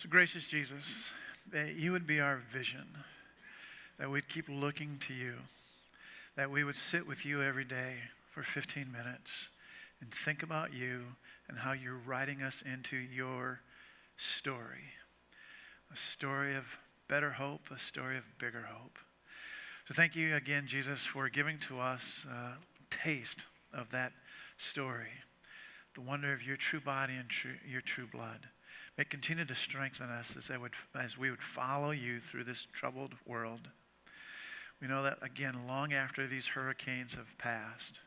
So gracious Jesus, that you would be our vision, that we'd keep looking to you, that we would sit with you every day for 15 minutes and think about you and how you're writing us into your story. A story of better hope, a story of bigger hope. So thank you again, Jesus, for giving to us a taste of that story, the wonder of your true body and your true blood. May it continue to strengthen us as we would follow you through this troubled world. We know that, again, long after these hurricanes have passed,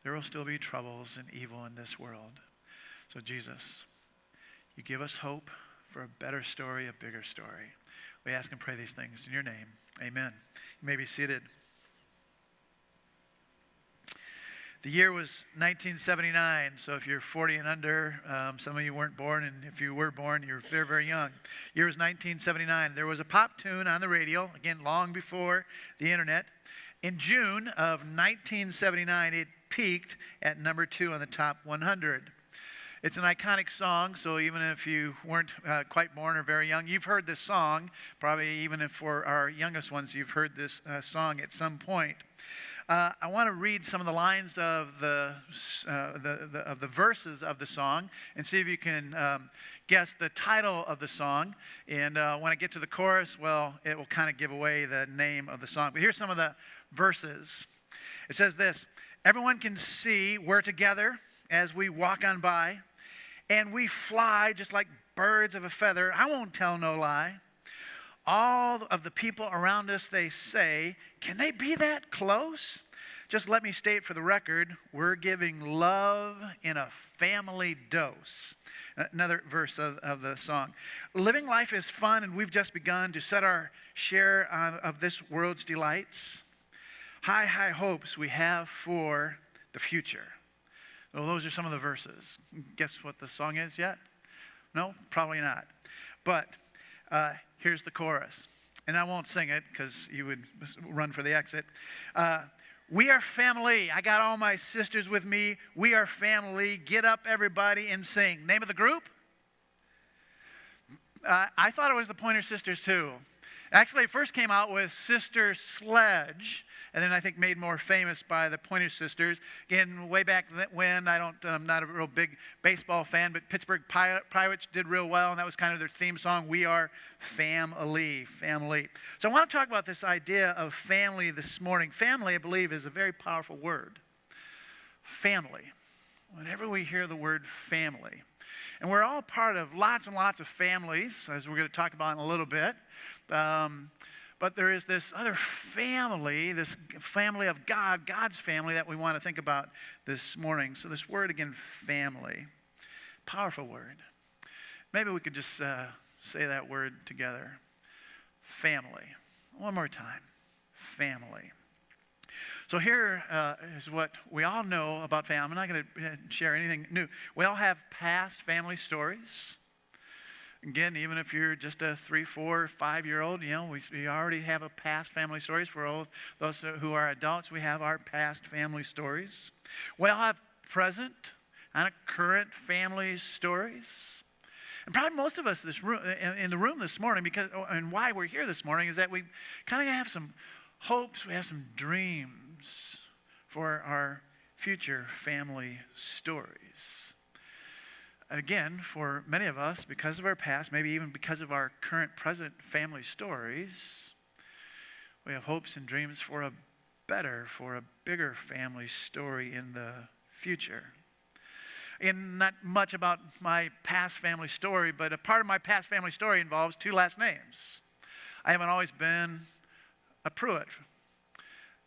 there will still be troubles and evil in this world. So Jesus, you give us hope for a better story, a bigger story. We ask and pray these things in your name. Amen. You may be seated. The year was 1979, so if you're 40 and under, some of you weren't born, and if you were born, you're very, very young. Year was 1979. There was a pop tune on the radio, again, long before the internet. In June of 1979, it peaked at number 2 on the top 100. It's an iconic song, so even if you weren't quite born or very young, you've heard this song. Probably even if for our youngest ones, you've heard this song at some point. I want to read some of the lines of the verses of the song and see if you can guess the title of the song. And when I get to the chorus, well, it will kind of give away the name of the song. But here's some of the verses. It says this: everyone can see we're together as we walk on by, and we fly just like birds of a feather. I won't tell no lie. All of the people around us, they say, can they be that close? Just let me state for the record, we're giving love in a family dose. Another verse of the song. Living life is fun, and we've just begun to set our share of this world's delights. High, high hopes we have for the future. Well, those are some of the verses. Guess what the song is yet? No, probably not. But here's the chorus. And I won't sing it because you would run for the exit. We are family. I got all my sisters with me. We are family. Get up, everybody, and sing. Name of the group? I thought it was the Pointer Sisters, too. Actually, it first came out with Sister Sledge, and then I think made more famous by the Pointer Sisters. Again, way back when, I'm not a real big baseball fan, but Pittsburgh Pirates did real well, and that was kind of their theme song, We Are Family, Family. So I want to talk about this idea of family this morning. Family, I believe, is a very powerful word. Family. Whenever we hear the word family, and we're all part of lots and lots of families, as we're going to talk about in a little bit. But there is this other family, this family of God, God's family, that we want to think about this morning. So this word again, family, powerful word. Maybe we could just say that word together. Family. One more time. Family. So here is what we all know about family. I'm not going to share anything new. We all have past family stories. Again, even if you're just a 3, 4, 5-year-old, we already have a past family stories. For all those who are adults, we have our past family stories. We all have present and current family stories. And probably most of us in the room this morning, and why we're here this morning, is that we kind of have some hopes, we have some dreams for our future family stories. Again, for many of us, because of our past, maybe even because of our current, present family stories, we have hopes and dreams for a bigger family story in the future. And not much about my past family story, but a part of my past family story involves 2 last names. I haven't always been a Pruitt.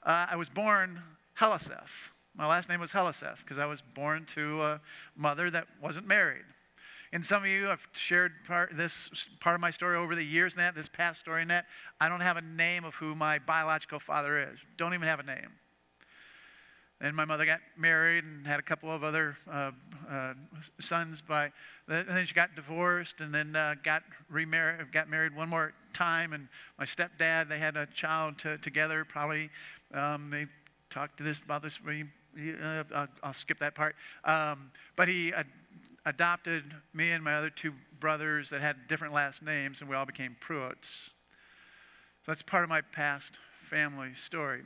I was born Heliseth. My last name was Heliseth because I was born to a mother that wasn't married. And some of you have shared this part of my story over the years, and this past story and that. I don't have a name of who my biological father is. Don't even have a name. Then my mother got married and had a couple of other sons. And then she got divorced and then got married one more time. And my stepdad, they had a child together. Probably they talked about this. I'll skip that part. But he adopted me and my other 2 brothers that had different last names, and we all became Pruitts. So that's part of my past family story.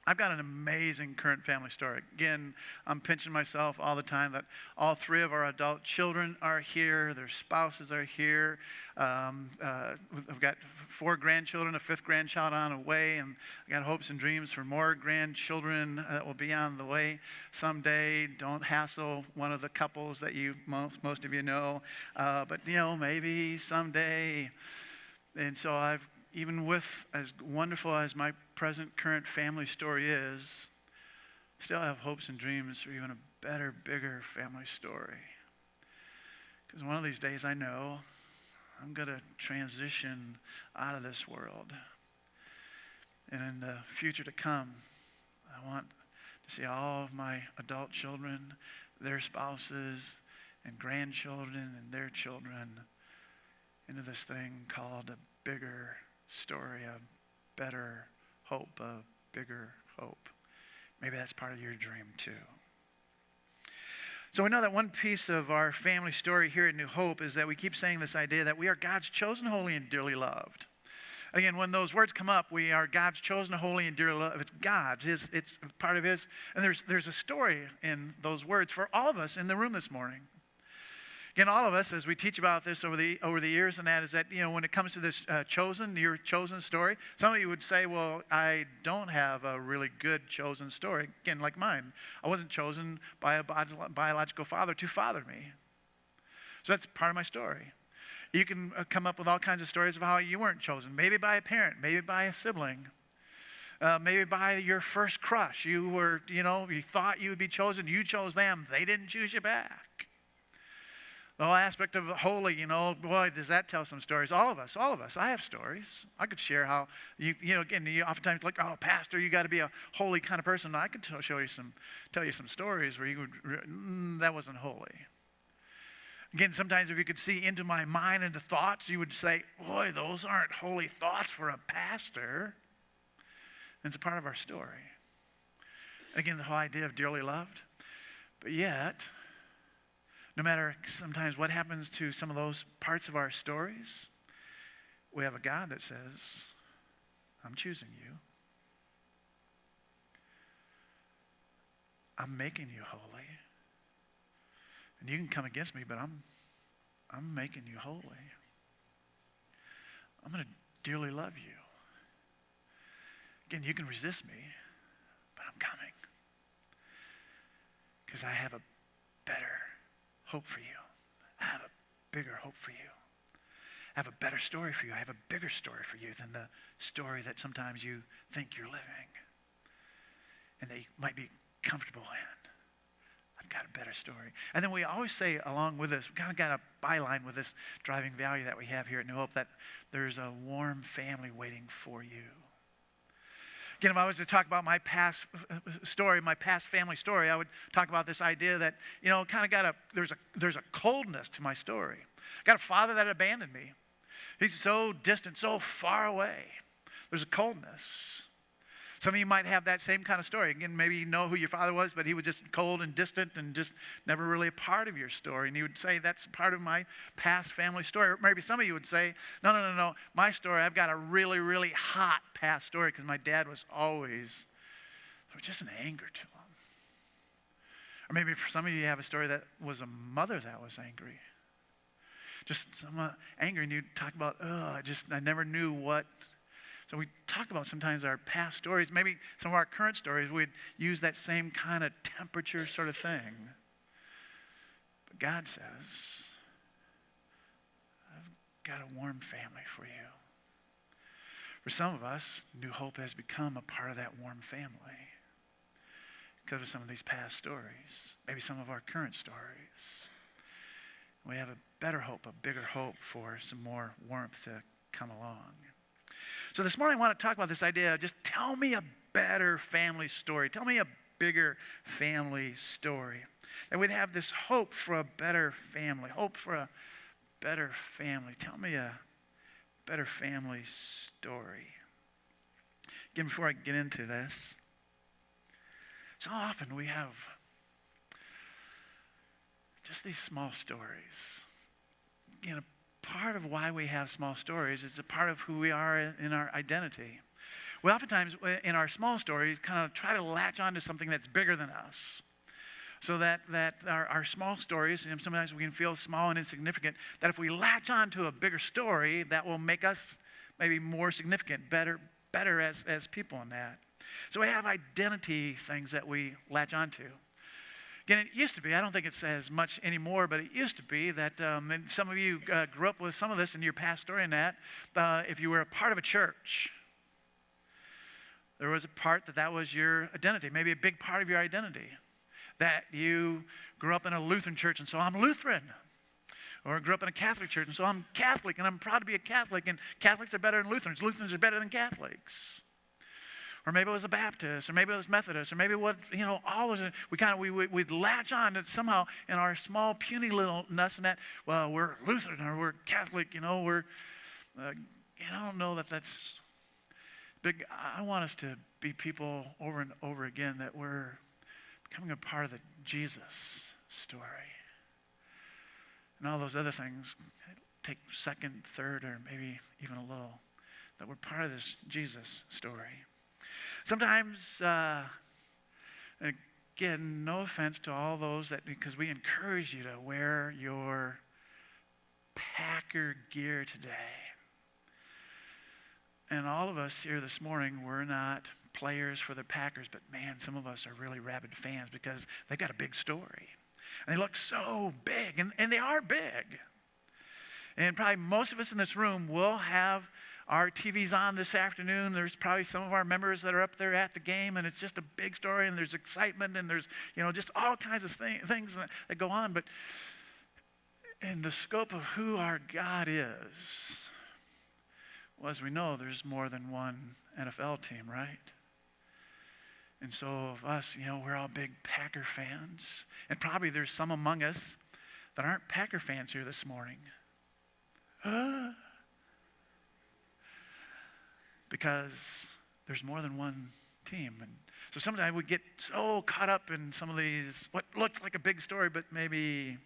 I've got an amazing current family story. Again, I'm pinching myself all the time that all three of our adult children are here. Their spouses are here. We've got 4 grandchildren, a 5th grandchild on the way, and I got hopes and dreams for more grandchildren that will be on the way someday. Don't hassle one of the couples that you most of you know, but maybe someday. And so even with as wonderful as my present current family story is, still have hopes and dreams for even a better, bigger family story. Because one of these days I know I'm going to transition out of this world. And in the future to come, I want to see all of my adult children, their spouses, and grandchildren and their children into this thing called a bigger story, a better hope, a bigger hope. Maybe that's part of your dream too. So we know that one piece of our family story here at New Hope is that we keep saying this idea that we are God's chosen, holy, and dearly loved. Again, when those words come up, we are God's chosen, holy, and dearly loved. It's God's. It's part of His. And there's a story in those words for all of us in the room this morning. Again, all of us, as we teach about this over the years, and that is that, when it comes to this your chosen story, some of you would say, well, I don't have a really good chosen story. Again, like mine. I wasn't chosen by a biological father to father me. So that's part of my story. You can come up with all kinds of stories of how you weren't chosen. Maybe by a parent, maybe by a sibling. Maybe by your first crush. You were, you thought you would be chosen. You chose them. They didn't choose you back. The whole aspect of holy, boy, does that tell some stories. All of us. I have stories. I could share how, you oftentimes like, oh, pastor, you got to be a holy kind of person. I could tell you some stories where you would, that wasn't holy. Again, sometimes if you could see into my mind and the thoughts, you would say, boy, those aren't holy thoughts for a pastor. And it's a part of our story. Again, the whole idea of dearly loved. But yet, no matter sometimes what happens to some of those parts of our stories, we have a God that says, I'm choosing you. I'm making you holy. And you can come against me, but I'm making you holy. I'm going to dearly love you. Again, you can resist me, but I'm coming. Because I have a better hope for you. I have a bigger hope for you. I have a better story for you. I have a bigger story for you than the story that sometimes you think you're living and that you might be comfortable in. I've got a better story. And then we always say along with this, we kind of got a byline with this driving value that we have here at New Hope, that there's a warm family waiting for you. Again, if I was to talk about my past story, my past family story, I would talk about this idea that, kind of there's a coldness to my story. I got a father that abandoned me. He's so distant, so far away. There's a coldness. Some of you might have that same kind of story. Again, maybe you know who your father was, but he was just cold and distant and just never really a part of your story. And you would say, that's part of my past family story. Or maybe some of you would say, no. My story, I've got a really, really hot past story because my dad was always, there was just an anger to him. Or maybe for some of you, you have a story that was a mother that was angry. Just some anger, and you talk about, I never knew what. So we talk about sometimes our past stories, maybe some of our current stories, we'd use that same kind of temperature sort of thing. But God says, I've got a warm family for you. For some of us, New Hope has become a part of that warm family because of some of these past stories, maybe some of our current stories. We have a better hope, a bigger hope for some more warmth to come along. So this morning I want to talk about this idea of just tell me a better family story. Tell me a bigger family story. That we'd have this hope for a better family. Hope for a better family. Tell me a better family story. Again, before I get into this, so often we have just these small stories. A part of why we have small stories. It's a part of who we are in our identity. We oftentimes, in our small stories, kind of try to latch on to something that's bigger than us. So that our small stories, and sometimes we can feel small and insignificant, that if we latch on to a bigger story, that will make us maybe more significant, better as people in that. So we have identity things that we latch on to. Again, it used to be, I don't think it's as much anymore, but it used to be that, and some of you grew up with some of this in your past story in that, if you were a part of a church, there was a part that was your identity, maybe a big part of your identity. That you grew up in a Lutheran church, and so I'm Lutheran. Or grew up in a Catholic church, and so I'm Catholic, and I'm proud to be a Catholic, and Catholics are better than Lutherans. Lutherans are better than Catholics. Or maybe it was a Baptist, or maybe it was Methodist, or maybe all those, we'd latch on to somehow in our small, puny littleness, and that, well, we're Lutheran, or we're Catholic, I don't know that that's big. I want us to be people over and over again that we're becoming a part of the Jesus story. And all those other things take second, third, or maybe even a little, that we're part of this Jesus story. Sometimes, again, no offense to all those because we encourage you to wear your Packer gear today. And all of us here this morning, we're not players for the Packers, but man, some of us are really rabid fans because they've got a big story. And they look so big, and they are big. And probably most of us in this room will have our TVs on this afternoon. There's probably some of our members that are up there at the game, and it's just a big story, and there's excitement, and there's, just all kinds of things that go on. But in the scope of who our God is, well, as we know, there's more than one NFL team, right? And so of us, we're all big Packer fans. And probably there's some among us that aren't Packer fans here this morning. Because there's more than one team. And so sometimes we get so caught up in some of these, what looks like a big story, but maybe.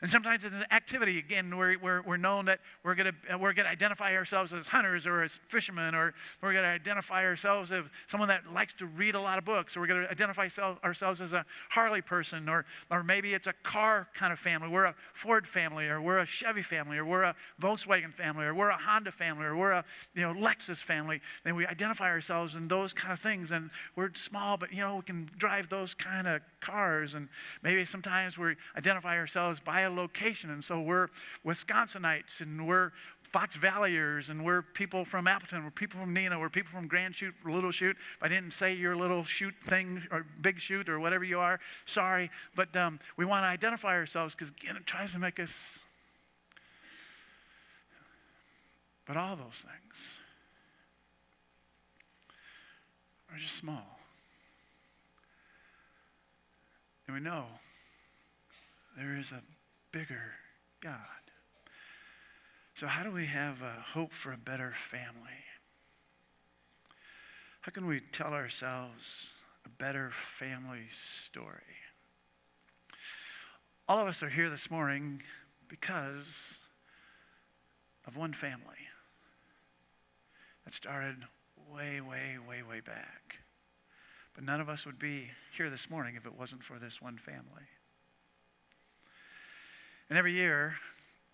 And sometimes it's an activity, again, we're known that we're going to identify ourselves as hunters or as fishermen, or we're going to identify ourselves as someone that likes to read a lot of books, or we're going to identify ourselves as a Harley person, or maybe it's a car kind of family. We're a Ford family, or we're a Chevy family, or we're a Volkswagen family, or we're a Honda family, or we're a Lexus family. And we identify ourselves in those kind of things, and we're small, but we can drive those kind of cars. And maybe sometimes we identify ourselves by a location, and so we're Wisconsinites, and we're Fox Valleyers, and we're people from Appleton, we're people from Neenah, we're people from Grand Chute, Little Chute. If I didn't say your little Chute thing, or Big Chute, or whatever you are, sorry, but we want to identify ourselves because, again, it tries to make us. But all those things are just small. And we know there is a bigger God. So how do we have a hope for a better family? How can we tell ourselves a better family story? All of us are here this morning because of one family that started way, way, way, way back. But none of us would be here this morning if it wasn't for this one family. And every year,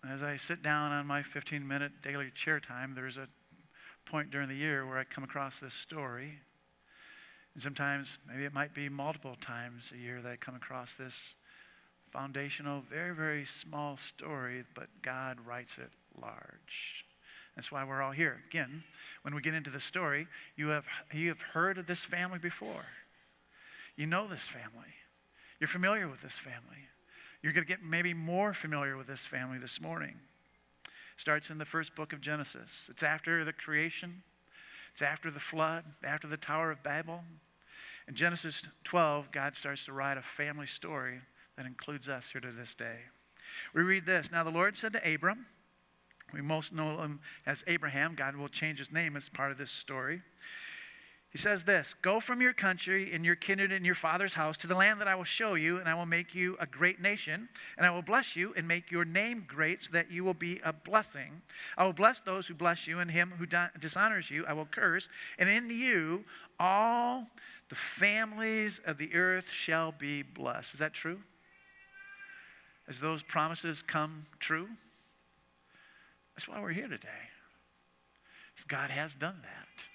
as I sit down on my 15-minute daily chair time, there's a point during the year where I come across this story. And sometimes, maybe it might be multiple times a year that I come across this foundational, very, very small story, but God writes it large. That's why we're all here. Again, when we get into the story, you have heard of this family before. You know this family. You're familiar with this family. You're going to get maybe more familiar with this family this morning. It starts in the first book of Genesis. It's after the creation. It's after the flood, after the Tower of Babel. In Genesis 12, God starts to write a family story that includes us here to this day. We read this. Now the Lord said to Abram, we most know him as Abraham. God will change his name as part of this story. He says this, go from your country and your kindred and your father's house to the land that I will show you, and I will make you a great nation, and I will bless you and make your name great so that you will be a blessing. I will bless those who bless you, and him who dishonors you I will curse, and in you all the families of the earth shall be blessed. Is that true? As those promises come true? That's why we're here today. Because God has done that.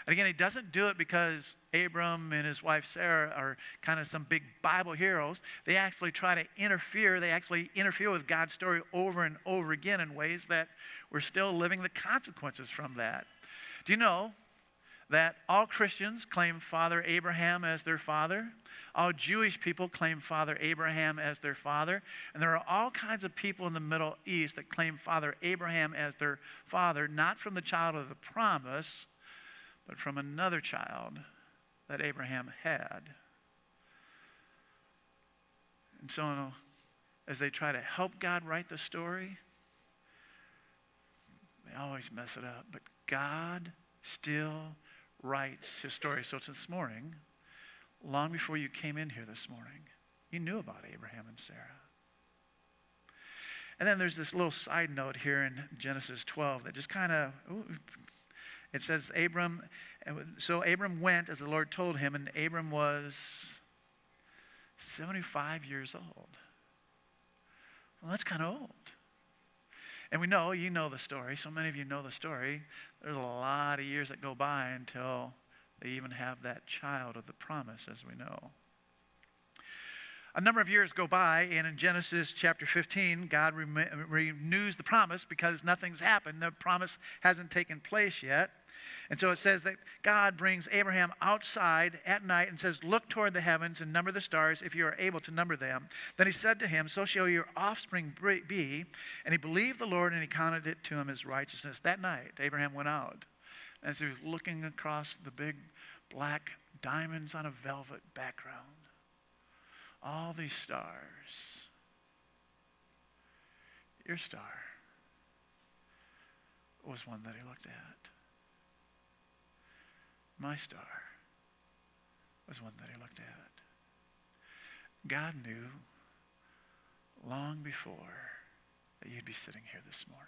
And again, he doesn't do it because Abram and his wife Sarah are kind of some big Bible heroes. They actually try to interfere. They actually interfere with God's story over and over again in ways that we're still living the consequences from that. Do you know that all Christians claim Father Abraham as their father? All Jewish people claim Father Abraham as their father. And there are all kinds of people in the Middle East that claim Father Abraham as their father, not from the child of the promise, but from another child that Abraham had. And so as they try to help God write the story, they always mess it up. But God still writes his story. So it's this morning, long before you came in here this morning, you knew about Abraham and Sarah. And then there's this little side note here in Genesis 12 that just kind of, it says so Abram went as the Lord told him, and Abram was 75 years old. Well, that's kind of old. And you know the story. So many of you know the story. There's a lot of years that go by until they even have that child of the promise, as we know. A number of years go by, and in Genesis chapter 15, God renews the promise because nothing's happened. The promise hasn't taken place yet. And so it says that God brings Abraham outside at night and says, look toward the heavens and number the stars if you are able to number them. Then he said to him, so shall your offspring be. And he believed the Lord, and he counted it to him as righteousness. That night, Abraham went out. As he was looking across the big black diamonds on a velvet background, all these stars. Your star was one that he looked at. My star was one that he looked at. God knew long before that you'd be sitting here this morning.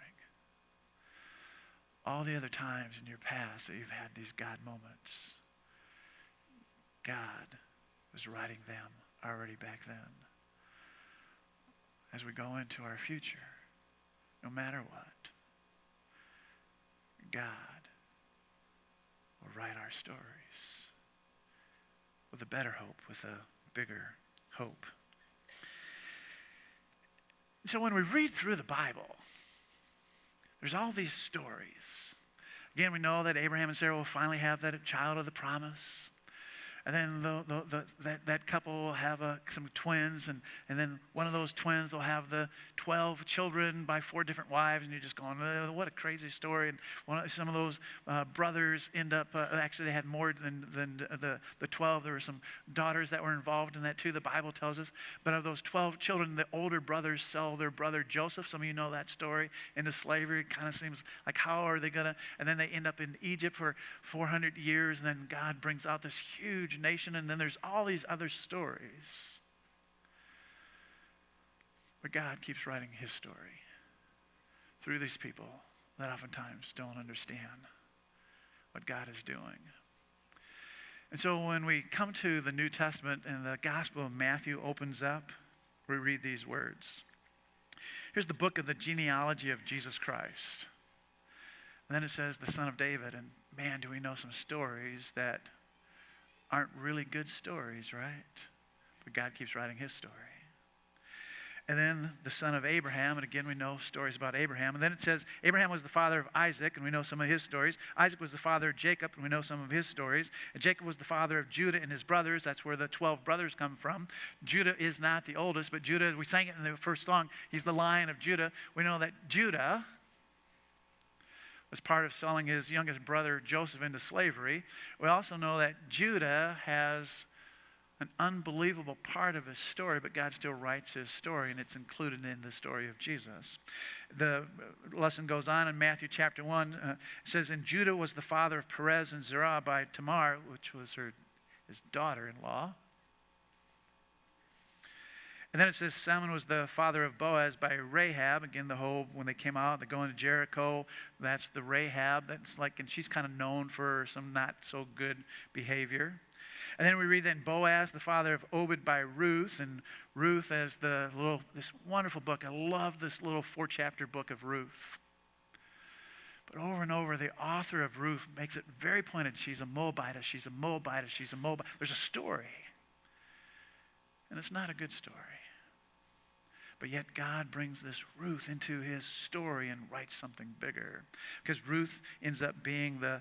All the other times in your past that you've had these God moments, God was writing them already back then. As we go into our future, no matter what, God will write our stories with a better hope, with a bigger hope. And so when we read through the Bible, there's all these stories. Again, we know that Abraham and Sarah will finally have that child of the promise. And then that couple will have some twins, and then one of those twins will have the 12 children by 4 different wives, and you're just going, what a crazy story. And some of those brothers end up, actually they had more than the 12. There were some daughters that were involved in that too, the Bible tells us. But of those 12 children, the older brothers sell their brother Joseph. Some of you know that story, into slavery. It kind of seems like, how are they going to, and then they end up in Egypt for 400 years, and then God brings out this huge nation, and then there's all these other stories. But God keeps writing his story through these people that oftentimes don't understand what God is doing. And so when we come to the New Testament and the Gospel of Matthew opens up, we read these words. Here's the book of the genealogy of Jesus Christ. And then it says the son of David, and man, do we know some stories that aren't really good stories, right? But God keeps writing his story. And then the son of Abraham, and again we know stories about Abraham. And then it says Abraham was the father of Isaac, and we know some of his stories. Isaac was the father of Jacob, and we know some of his stories. And Jacob was the father of Judah and his brothers. That's where the 12 brothers come from. Judah is not the oldest, but Judah, we sang it in the first song, he's the Lion of Judah. We know that Judah was part of selling his youngest brother Joseph into slavery. We also know that Judah has an unbelievable part of his story, but God still writes his story, and it's included in the story of Jesus. The lesson goes on in Matthew chapter 1. It says, and Judah was the father of Perez and Zerah by Tamar, which was his daughter-in-law. And then it says Salmon was the father of Boaz by Rahab. Again, when they came out, they go into Jericho. That's the Rahab. That's like, and she's kind of known for some not so good behavior. And then we read that Boaz, the father of Obed by Ruth, and Ruth as this wonderful book. I love this little 4-chapter book of Ruth. But over and over, the author of Ruth makes it very pointed. She's a Moabitess, she's a Moabitess, she's a Moabitess. There's a story. And it's not a good story. But yet God brings this Ruth into his story and writes something bigger. Because Ruth ends up being the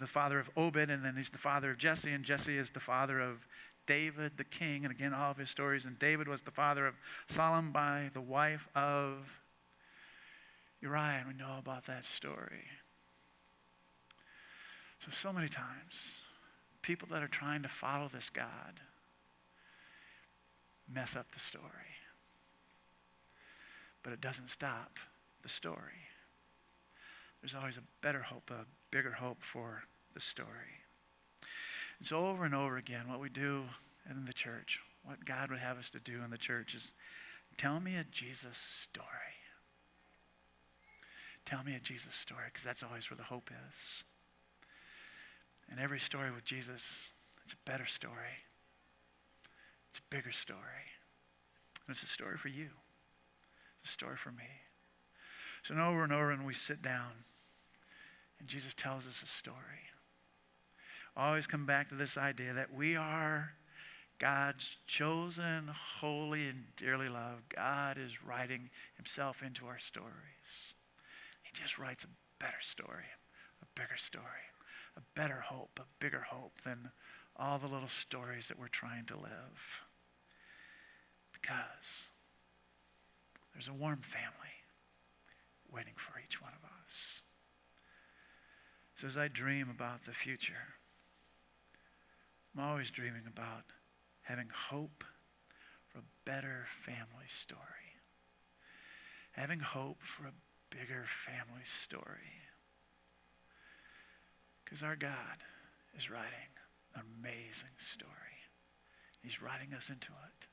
father of Obed, and then he's the father of Jesse, and Jesse is the father of David, the king, and again, all of his stories. And David was the father of Solomon by the wife of Uriah, and we know about that story. So many times, people that are trying to follow this God mess up the story. But it doesn't stop the story. There's always a better hope, a bigger hope for the story. And so over and over again, what we do in the church, what God would have us to do in the church is tell me a Jesus story. Tell me a Jesus story, because that's always where the hope is. And every story with Jesus, it's a better story. It's a bigger story. And it's a story for you. It's a story for me. So over and over when we sit down and Jesus tells us a story, always come back to this idea that we are God's chosen, holy, and dearly loved. God is writing himself into our stories. He just writes a better story, a bigger story, a better hope, a bigger hope than all the little stories that we're trying to live. Because there's a warm family waiting for each one of us. So as I dream about the future, I'm always dreaming about having hope for a better family story. Having hope for a bigger family story. Because our God is writing an amazing story. He's writing us into it.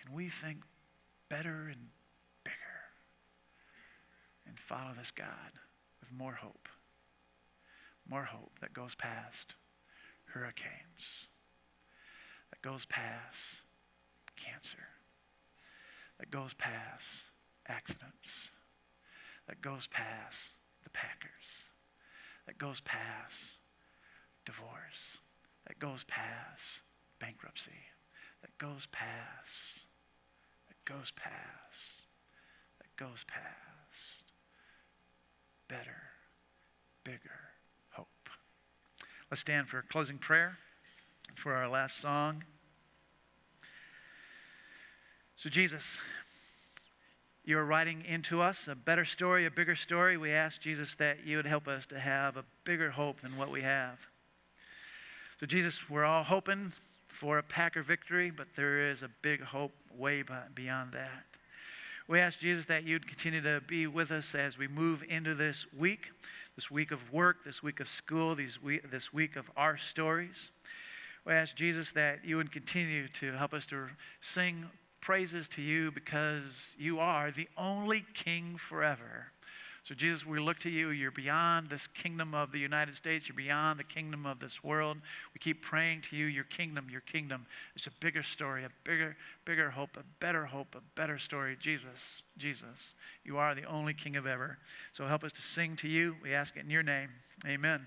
Can we think better and bigger and follow this God with more hope? More hope that goes past hurricanes, that goes past cancer, that goes past accidents, that goes past the Packers, that goes past divorce, that goes past bankruptcy, that goes past, better, bigger hope. Let's stand for a closing prayer for our last song. So Jesus, you are writing into us a better story, a bigger story. We ask, Jesus, that you would help us to have a bigger hope than what we have. So Jesus, we're all hoping for a Packer victory, but there is a big hope way beyond that. We ask, Jesus, that you'd continue to be with us as we move into this week of work, this week of school, this week of our stories. We ask, Jesus, that you would continue to help us to sing praises to you because you are the only King forever. So Jesus, we look to you. You're beyond this kingdom of the United States. You're beyond the kingdom of this world. We keep praying to you, your kingdom. It's a bigger story, a bigger hope, a better story. Jesus, you are the only King of ever. So help us to sing to you. We ask it in your name. Amen.